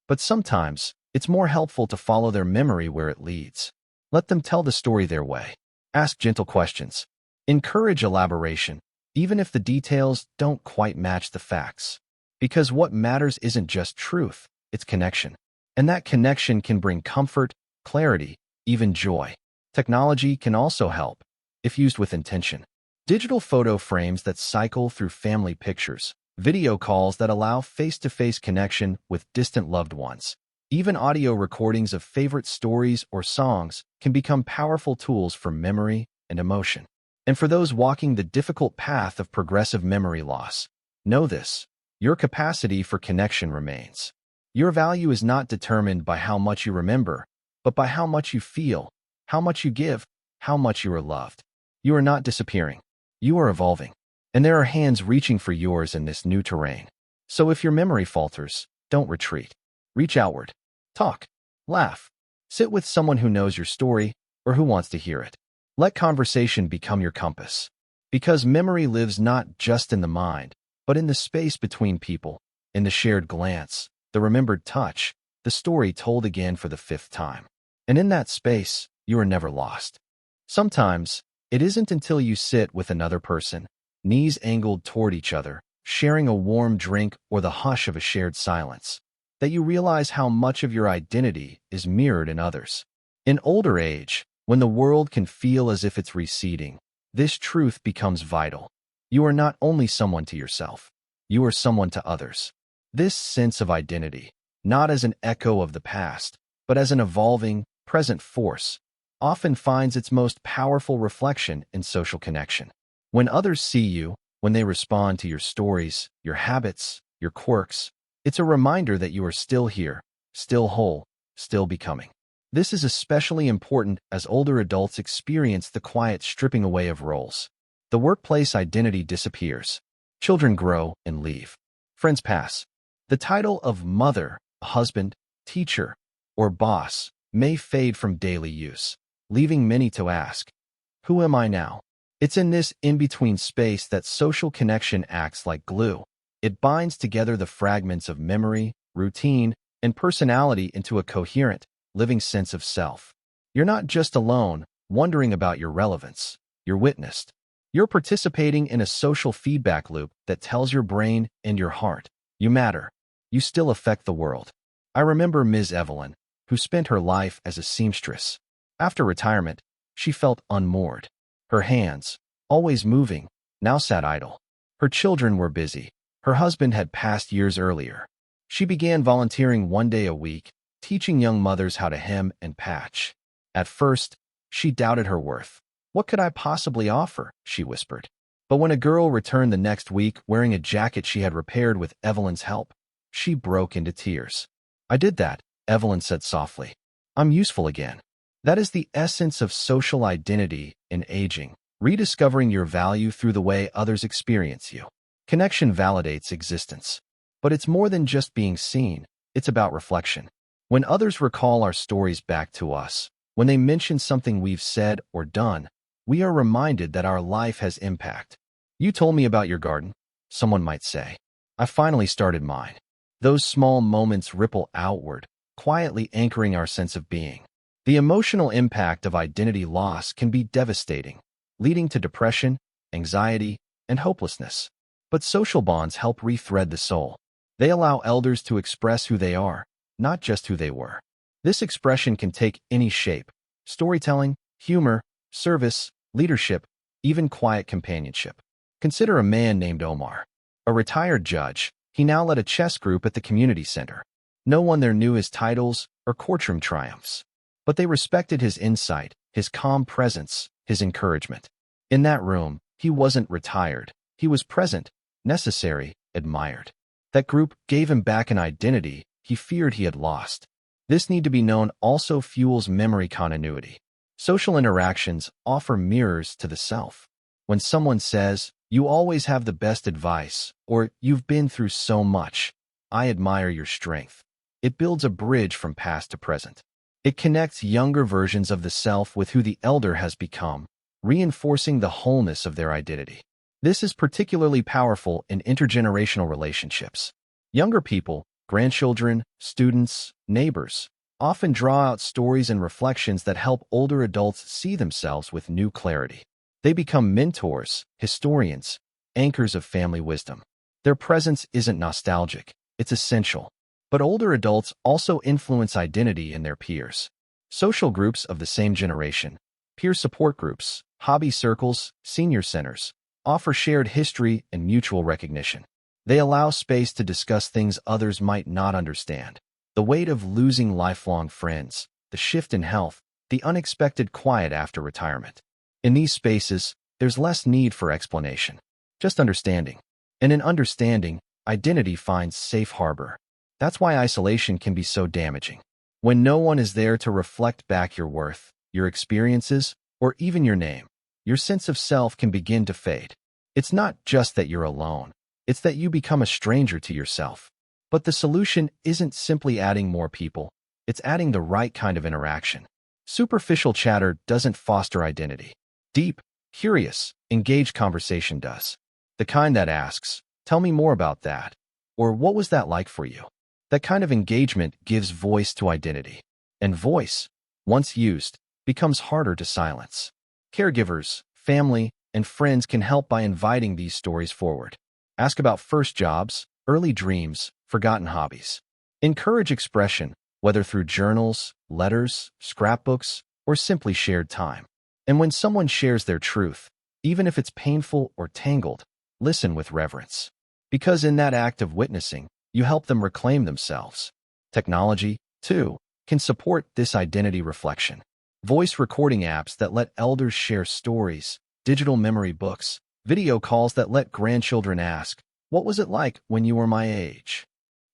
But sometimes, it's more helpful to follow their memory where it leads. Let them tell the story their way. Ask gentle questions. Encourage elaboration, even if the details don't quite match the facts. Because what matters isn't just truth, it's connection. And that connection can bring comfort, clarity, even joy. Technology can also help, if used with intention. Digital photo frames that cycle through family pictures, video calls that allow face-to-face connection with distant loved ones. Even audio recordings of favorite stories or songs can become powerful tools for memory and emotion. And for those walking the difficult path of progressive memory loss, know this: your capacity for connection remains. Your value is not determined by how much you remember, but by how much you feel, how much you give, how much you are loved. You are not disappearing. You are evolving. And there are hands reaching for yours in this new terrain. So if your memory falters, don't retreat. Reach outward. Talk. Laugh. Sit with someone who knows your story or who wants to hear it. Let conversation become your compass. Because memory lives not just in the mind, but in the space between people, in the shared glance, the remembered touch, the story told again for the 5th time. And in that space, you are never lost. Sometimes, it isn't until you sit with another person, knees angled toward each other, sharing a warm drink or the hush of a shared silence, that you realize how much of your identity is mirrored in others. In older age, when the world can feel as if it's receding, this truth becomes vital. You are not only someone to yourself, you are someone to others. This sense of identity, not as an echo of the past, but as an evolving, present force, often finds its most powerful reflection in social connection. When others see you, when they respond to your stories, your habits, your quirks, it's a reminder that you are still here, still whole, still becoming. This is especially important as older adults experience the quiet stripping away of roles. The workplace identity disappears. Children grow and leave. Friends pass. The title of mother, husband, teacher, or boss may fade from daily use, leaving many to ask, "Who am I now?" It's in this in-between space that social connection acts like glue. It binds together the fragments of memory, routine, and personality into a coherent, living sense of self. You're not just alone, wondering about your relevance. You're witnessed. You're participating in a social feedback loop that tells your brain and your heart, you matter. You still affect the world. I remember Ms. Evelyn, who spent her life as a seamstress. After retirement, she felt unmoored. Her hands, always moving, now sat idle. Her children were busy. Her husband had passed years earlier. She began volunteering one day a week, teaching young mothers how to hem and patch. At first, she doubted her worth. "What could I possibly offer?" she whispered. But when a girl returned the next week wearing a jacket she had repaired with Evelyn's help, she broke into tears. "I did that," Evelyn said softly. "I'm useful again." That is the essence of social identity in aging, rediscovering your value through the way others experience you. Connection validates existence. But it's more than just being seen, it's about reflection. When others recall our stories back to us, when they mention something we've said or done, we are reminded that our life has impact. "You told me about your garden," someone might say. "I finally started mine." Those small moments ripple outward, quietly anchoring our sense of being. The emotional impact of identity loss can be devastating, leading to depression, anxiety, and hopelessness. But social bonds help rethread the soul. They allow elders to express who they are, not just who they were. This expression can take any shape: storytelling, humor, service, leadership, even quiet companionship. Consider a man named Omar. A retired judge, he now led a chess group at the community center. No one there knew his titles or courtroom triumphs, but they respected his insight, his calm presence, his encouragement. In that room, he wasn't retired. He was present, necessary, admired. That group gave him back an identity he feared he had lost. This need to be known also fuels memory continuity. Social interactions offer mirrors to the self. When someone says, "You always have the best advice," or "You've been through so much," "I admire your strength." It builds a bridge from past to present. It connects younger versions of the self with who the elder has become, reinforcing the wholeness of their identity. This is particularly powerful in intergenerational relationships. Younger people, grandchildren, students, neighbors, often draw out stories and reflections that help older adults see themselves with new clarity. They become mentors, historians, anchors of family wisdom. Their presence isn't nostalgic, it's essential. But older adults also influence identity in their peers. Social groups of the same generation, peer support groups, hobby circles, senior centers, offer shared history and mutual recognition. They allow space to discuss things others might not understand. The weight of losing lifelong friends, the shift in health, the unexpected quiet after retirement. In these spaces, there's less need for explanation, just understanding. And in understanding, identity finds safe harbor. That's why isolation can be so damaging. When no one is there to reflect back your worth, your experiences, or even your name, your sense of self can begin to fade. It's not just that you're alone, it's that you become a stranger to yourself. But the solution isn't simply adding more people, it's adding the right kind of interaction. Superficial chatter doesn't foster identity. Deep, curious, engaged conversation does. The kind that asks, "Tell me more about that," or "What was that like for you?" That kind of engagement gives voice to identity. And voice, once used, becomes harder to silence. Caregivers, family, and friends can help by inviting these stories forward. Ask about first jobs, early dreams, forgotten hobbies. Encourage expression, whether through journals, letters, scrapbooks, or simply shared time. And when someone shares their truth, even if it's painful or tangled, listen with reverence. Because in that act of witnessing, you help them reclaim themselves. Technology, too, can support this identity reflection. Voice recording apps that let elders share stories, digital memory books, video calls that let grandchildren ask, "What was it like when you were my age?"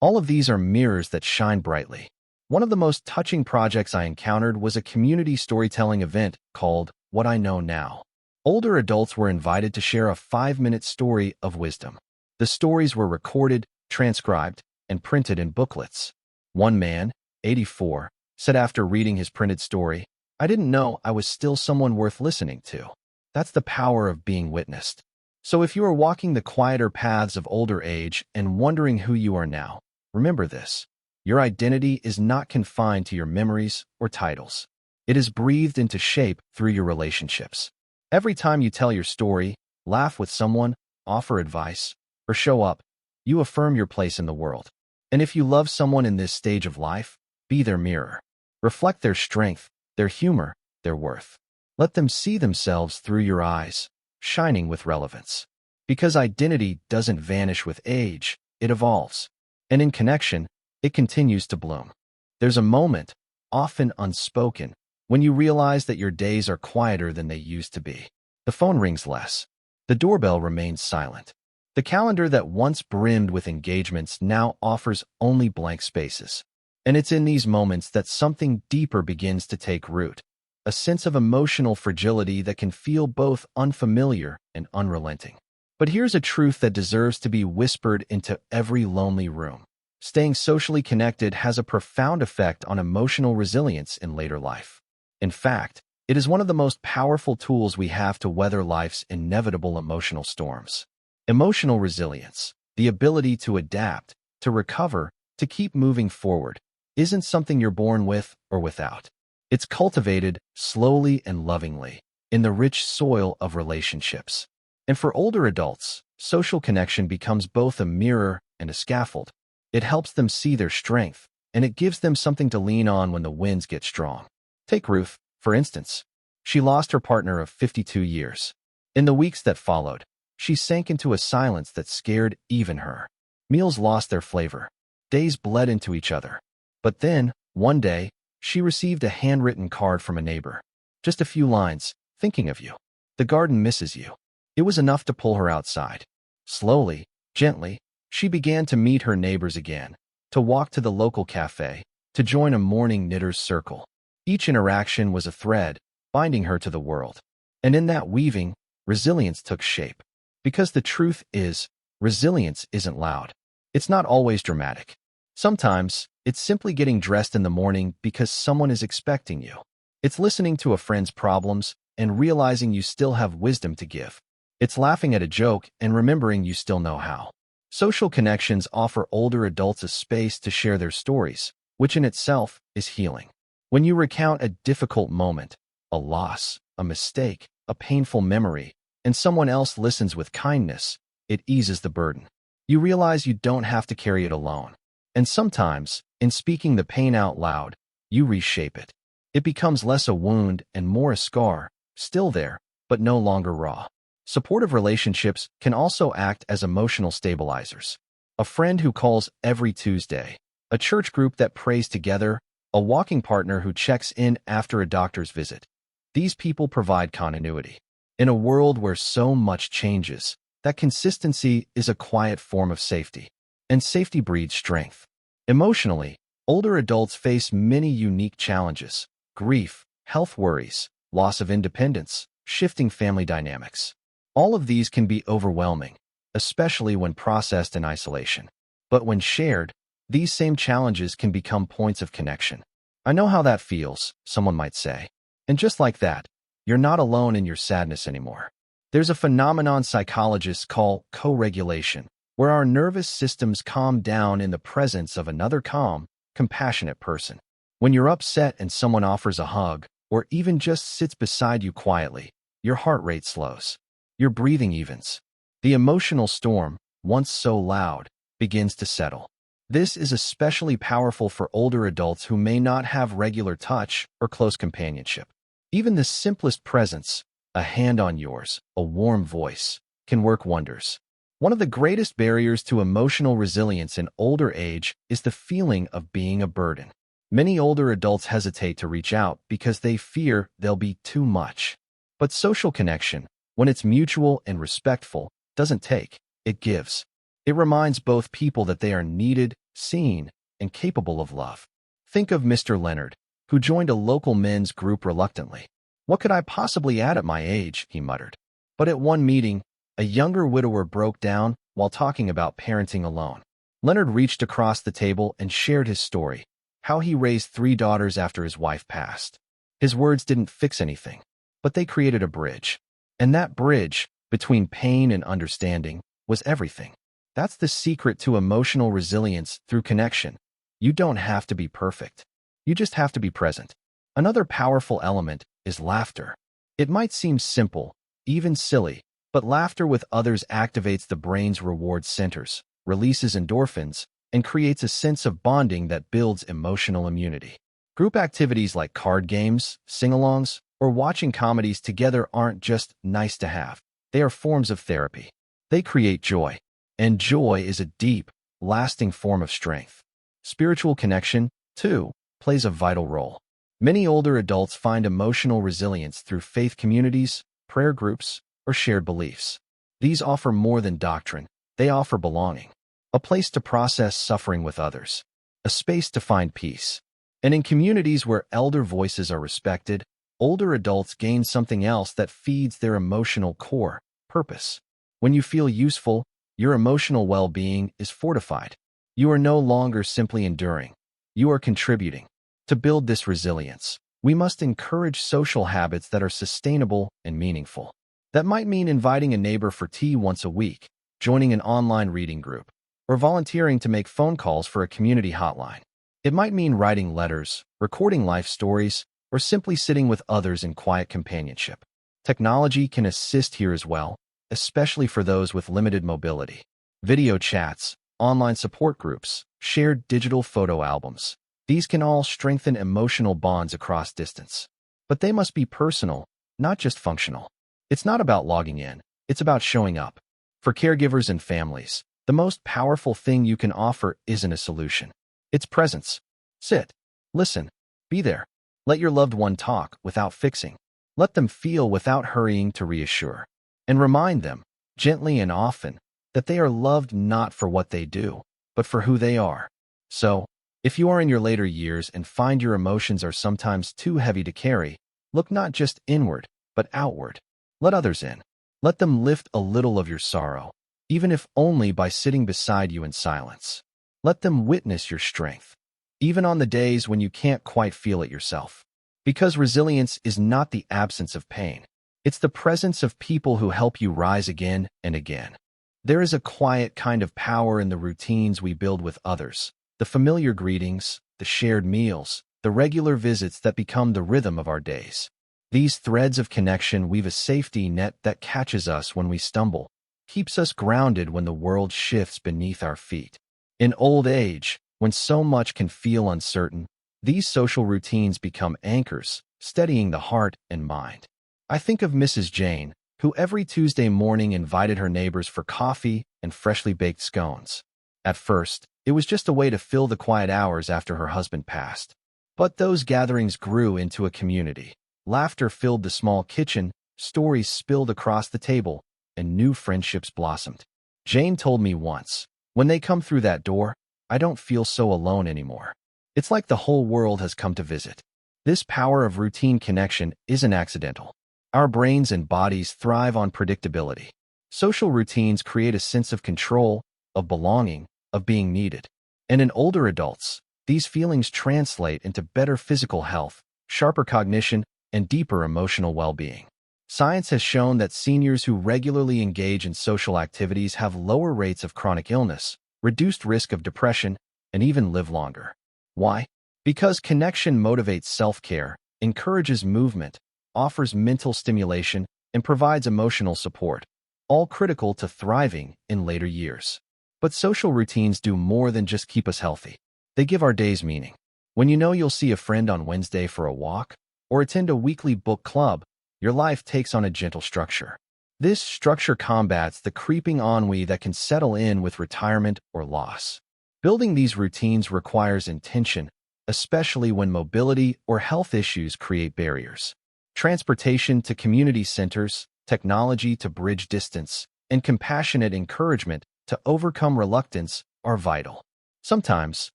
All of these are mirrors that shine brightly. One of the most touching projects I encountered was a community storytelling event called What I Know Now. Older adults were invited to share a 5-minute story of wisdom. The stories were recorded, transcribed, and printed in booklets. One man, 84, said after reading his printed story, "I didn't know I was still someone worth listening to." That's the power of being witnessed. So if you are walking the quieter paths of older age and wondering who you are now, remember this. Your identity is not confined to your memories or titles. It is breathed into shape through your relationships. Every time you tell your story, laugh with someone, offer advice, or show up, you affirm your place in the world. And if you love someone in this stage of life, be their mirror. Reflect their strength, their humor, their worth. Let them see themselves through your eyes, shining with relevance. Because identity doesn't vanish with age, it evolves. And in connection, it continues to bloom. There's a moment, often unspoken, when you realize that your days are quieter than they used to be. The phone rings less. The doorbell remains silent. The calendar that once brimmed with engagements now offers only blank spaces. And it's in these moments that something deeper begins to take root, a sense of emotional fragility that can feel both unfamiliar and unrelenting. But here's a truth that deserves to be whispered into every lonely room. Staying socially connected has a profound effect on emotional resilience in later life. In fact, it is one of the most powerful tools we have to weather life's inevitable emotional storms. Emotional resilience, the ability to adapt, to recover, to keep moving forward, isn't something you're born with or without. It's cultivated slowly and lovingly in the rich soil of relationships. And for older adults, social connection becomes both a mirror and a scaffold. It helps them see their strength, and it gives them something to lean on when the winds get strong. Take Ruth, for instance. She lost her partner of 52 years. In the weeks that followed, she sank into a silence that scared even her. Meals lost their flavor. Days bled into each other. But then, one day, she received a handwritten card from a neighbor. Just a few lines, "Thinking of you. The garden misses you." It was enough to pull her outside. Slowly, gently, she began to meet her neighbors again, to walk to the local cafe, to join a morning knitter's circle. Each interaction was a thread, binding her to the world. And in that weaving, resilience took shape. Because the truth is, resilience isn't loud. It's not always dramatic. Sometimes, it's simply getting dressed in the morning because someone is expecting you. It's listening to a friend's problems and realizing you still have wisdom to give. It's laughing at a joke and remembering you still know how. Social connections offer older adults a space to share their stories, which in itself is healing. When you recount a difficult moment, a loss, a mistake, a painful memory, and someone else listens with kindness, it eases the burden. You realize you don't have to carry it alone. And sometimes, in speaking the pain out loud, you reshape it. It becomes less a wound and more a scar, still there, but no longer raw. Supportive relationships can also act as emotional stabilizers. A friend who calls every Tuesday, a church group that prays together, a walking partner who checks in after a doctor's visit. These people provide continuity. In a world where so much changes, that consistency is a quiet form of safety. And safety breeds strength. Emotionally, older adults face many unique challenges: grief, health worries, loss of independence, shifting family dynamics. All of these can be overwhelming, especially when processed in isolation. But when shared, these same challenges can become points of connection. I know how that feels, someone might say. And just like that, you're not alone in your sadness anymore. There's a phenomenon psychologists call co-regulation, where our nervous systems calm down in the presence of another calm, compassionate person. When you're upset and someone offers a hug, or even just sits beside you quietly, your heart rate slows. Your breathing evens. The emotional storm, once so loud, begins to settle. This is especially powerful for older adults who may not have regular touch or close companionship. Even the simplest presence, a hand on yours, a warm voice, can work wonders. One of the greatest barriers to emotional resilience in older age is the feeling of being a burden. Many older adults hesitate to reach out because they fear they'll be too much. But social connection, when it's mutual and respectful, doesn't take, it gives. It reminds both people that they are needed, seen, and capable of love. Think of Mr. Leonard, who joined a local men's group reluctantly. "What could I possibly add at my age?" he muttered. But at one meeting, a younger widower broke down while talking about parenting alone. Leonard reached across the table and shared his story, how he raised 3 daughters after his wife passed. His words didn't fix anything, but they created a bridge. And that bridge, between pain and understanding, was everything. That's the secret to emotional resilience through connection. You don't have to be perfect. You just have to be present. Another powerful element is laughter. It might seem simple, even silly, but laughter with others activates the brain's reward centers, releases endorphins, and creates a sense of bonding that builds emotional immunity. Group activities like card games, sing-alongs, or watching comedies together aren't just nice to have. They are forms of therapy. They create joy. And joy is a deep, lasting form of strength. Spiritual connection, too, plays a vital role. Many older adults find emotional resilience through faith communities, prayer groups, or shared beliefs. These offer more than doctrine. They offer belonging. A place to process suffering with others. A space to find peace. And in communities where elder voices are respected, older adults gain something else that feeds their emotional core, purpose. When you feel useful, your emotional well-being is fortified. You are no longer simply enduring. You are contributing. To build this resilience, we must encourage social habits that are sustainable and meaningful. That might mean inviting a neighbor for tea once a week, joining an online reading group, or volunteering to make phone calls for a community hotline. It might mean writing letters, recording life stories, or simply sitting with others in quiet companionship. Technology can assist here as well, especially for those with limited mobility. Video chats, online support groups, shared digital photo albums. These can all strengthen emotional bonds across distance. But they must be personal, not just functional. It's not about logging in, it's about showing up. For caregivers and families, the most powerful thing you can offer isn't a solution. It's presence. Sit, listen, be there. Let your loved one talk without fixing. Let them feel without hurrying to reassure. And remind them, gently and often, that they are loved not for what they do, but for who they are. So, if you are in your later years and find your emotions are sometimes too heavy to carry, look not just inward, but outward. Let others in. Let them lift a little of your sorrow. even if only by sitting beside you in silence. Let them witness your strength, even on the days when you can't quite feel it yourself. Because resilience is not the absence of pain. It's the presence of people who help you rise again and again. There is a quiet kind of power in the routines we build with others, the familiar greetings, the shared meals, the regular visits that become the rhythm of our days. These threads of connection weave a safety net that catches us when we stumble, keeps us grounded when the world shifts beneath our feet. In old age, when so much can feel uncertain, these social routines become anchors, steadying the heart and mind. I think of Mrs. Jane, who every Tuesday morning invited her neighbors for coffee and freshly baked scones. At first, it was just a way to fill the quiet hours after her husband passed. But those gatherings grew into a community. Laughter filled the small kitchen, stories spilled across the table, and new friendships blossomed. Jane told me once, "When they come through that door, I don't feel so alone anymore. It's like the whole world has come to visit." This power of routine connection isn't accidental. Our brains and bodies thrive on predictability. Social routines create a sense of control, of belonging, of being needed. And in older adults, these feelings translate into better physical health, sharper cognition, and deeper emotional well-being. Science has shown that seniors who regularly engage in social activities have lower rates of chronic illness, reduced risk of depression, and even live longer. Why? Because connection motivates self-care, encourages movement, offers mental stimulation, and provides emotional support, all critical to thriving in later years. But social routines do more than just keep us healthy. They give our days meaning. When you know you'll see a friend on Wednesday for a walk, or attend a weekly book club, your life takes on a gentle structure. This structure combats the creeping ennui that can settle in with retirement or loss. Building these routines requires intention, especially when mobility or health issues create barriers. Transportation to community centers, technology to bridge distance, and compassionate encouragement to overcome reluctance are vital. Sometimes,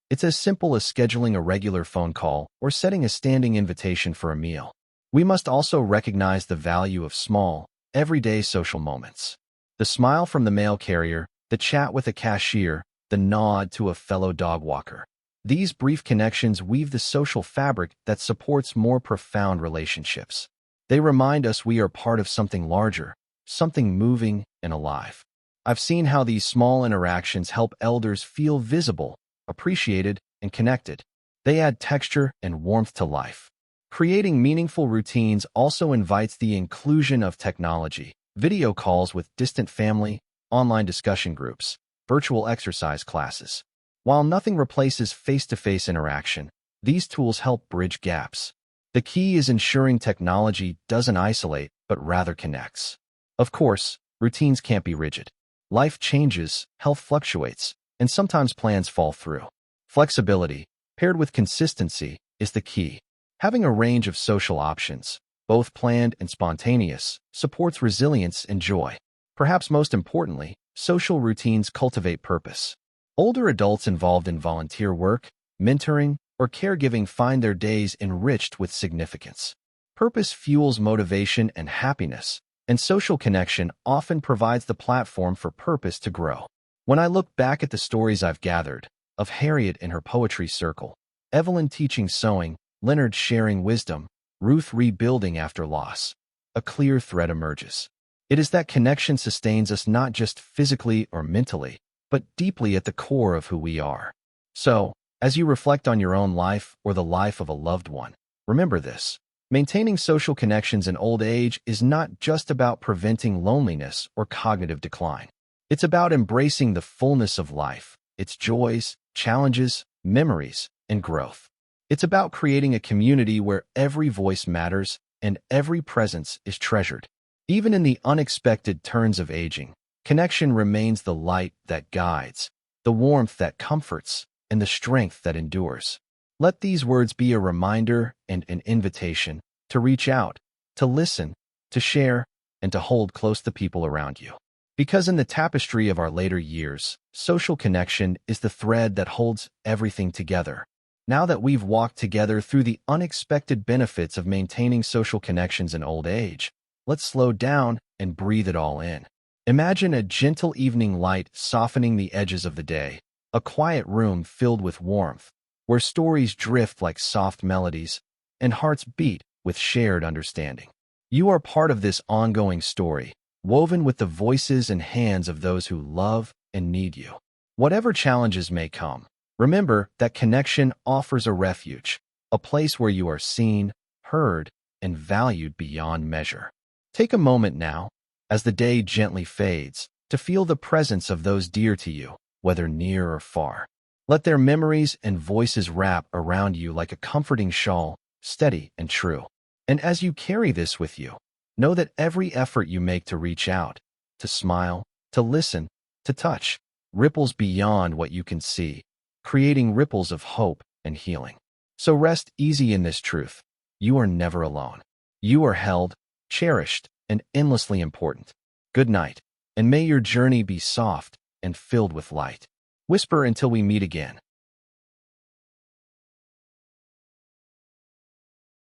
it's as simple as scheduling a regular phone call or setting a standing invitation for a meal. We must also recognize the value of small, everyday social moments. The smile from the mail carrier, the chat with a cashier, the nod to a fellow dog walker. These brief connections weave the social fabric that supports more profound relationships. They remind us we are part of something larger, something moving and alive. I've seen how these small interactions help elders feel visible, appreciated, and connected. They add texture and warmth to life. Creating meaningful routines also invites the inclusion of technology, video calls with distant family, online discussion groups, virtual exercise classes. While nothing replaces face-to-face interaction, these tools help bridge gaps. The key is ensuring technology doesn't isolate, but rather connects. Of course, routines can't be rigid. Life changes, health fluctuates, and sometimes plans fall through. Flexibility, paired with consistency, is the key. Having a range of social options, both planned and spontaneous, supports resilience and joy. Perhaps most importantly, social routines cultivate purpose. Older adults involved in volunteer work, mentoring, or caregiving find their days enriched with significance. Purpose fuels motivation and happiness, and social connection often provides the platform for purpose to grow. When I look back at the stories I've gathered, of Harriet in her poetry circle, Evelyn teaching sewing, Leonard sharing wisdom, Ruth rebuilding after loss, a clear thread emerges. It is that connection sustains us not just physically or mentally, but deeply at the core of who we are. So, as you reflect on your own life or the life of a loved one, remember this. Maintaining social connections in old age is not just about preventing loneliness or cognitive decline. It's about embracing the fullness of life, its joys, challenges, memories, and growth. It's about creating a community where every voice matters and every presence is treasured. Even in the unexpected turns of aging, connection remains the light that guides, the warmth that comforts, and the strength that endures. Let these words be a reminder and an invitation to reach out, to listen, to share, and to hold close the people around you. Because in the tapestry of our later years, social connection is the thread that holds everything together. Now that we've walked together through the unexpected benefits of maintaining social connections in old age, let's slow down and breathe it all in. Imagine a gentle evening light softening the edges of the day, a quiet room filled with warmth, where stories drift like soft melodies and hearts beat with shared understanding. You are part of this ongoing story, woven with the voices and hands of those who love and need you. Whatever challenges may come, remember that connection offers a refuge, a place where you are seen, heard, and valued beyond measure. Take a moment now, as the day gently fades, to feel the presence of those dear to you, whether near or far. Let their memories and voices wrap around you like a comforting shawl, steady and true. And as you carry this with you, know that every effort you make to reach out, to smile, to listen, to touch, ripples beyond what you can see, creating ripples of hope and healing. So rest easy in this truth. You are never alone. You are held, cherished, and endlessly important. Good night, and may your journey be soft and filled with light. Whisper until we meet again.